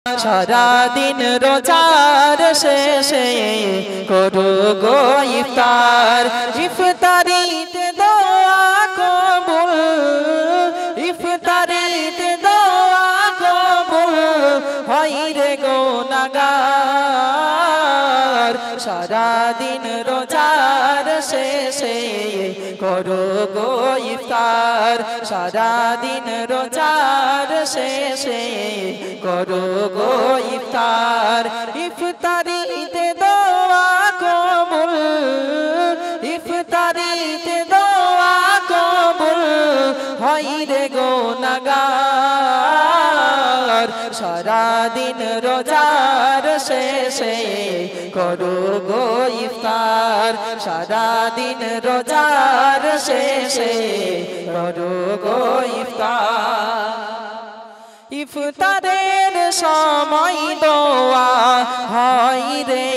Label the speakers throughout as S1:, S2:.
S1: সারাদিন রোজার শেষে করো গো ইফতার, ইফতারিতে দোয়া কবুল, ইফতারিতে দোয়া কবুল হয় রে গুনাহগার। সারাদিন রোজার শেষে করো গো ইফতার, সারাদিন রোজার শেষে করো গো ইফতার, ইফতারিতে দোয়া কবুল, ইফতারিতে দোয়া কবুল হয় রে গুনাহগার। সারাদিন রোজার শেষে করো গো ইফতার, সারাদিন রোজার শেষে করো গো ইফতার। ইফতারের সময় দোয়া হয় রে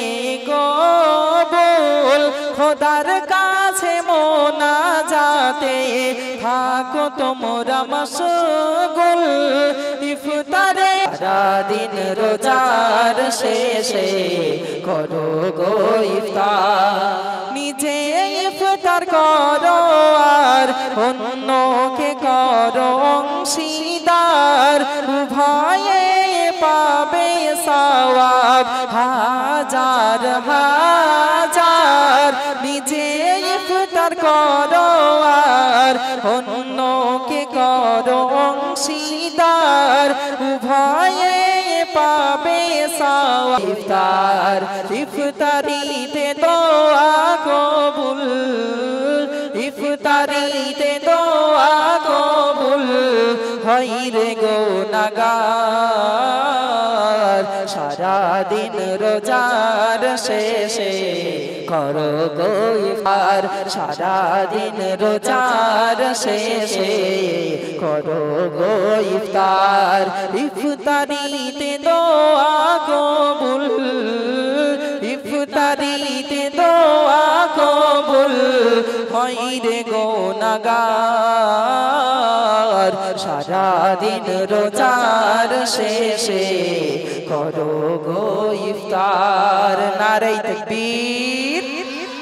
S1: কবুল, খোদার কাছে মোনাজাতে থাকো তোমরা মশগুল। ইফতারে সারাদিন রোজার শেষে করো গো ইফতার, নিজে ইফতার করো আর অন্যকে করো অংশীদার, উভয়ে পাবে সওয়াব হাজার হাজার। নিজে ইফতার করো আর অন্যকে করো অংশীদার, উভয়ে পাবে সওয়াব। ইফতার, ইফতারিতে দোয়া কবুল, ইফতারিতে দোয়া কবুল হয় রে গুনাহগার। সারাদিন রোজার শেষে করো গো ইফতার, সারাদিন রোজার শেষে করো গো ইফতার, ইফতারিতে দোয়া কবুল, ইফতারিতে দোয়া কবুল হয় রে গুনাহগার। সারাদিন রোজার শেষে করো গো ইফতার। নারে তাকবীর,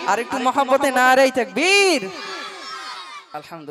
S1: আর একটু মহব্বতে নারে তাকবীর। আলহামদুলিল্লাহ।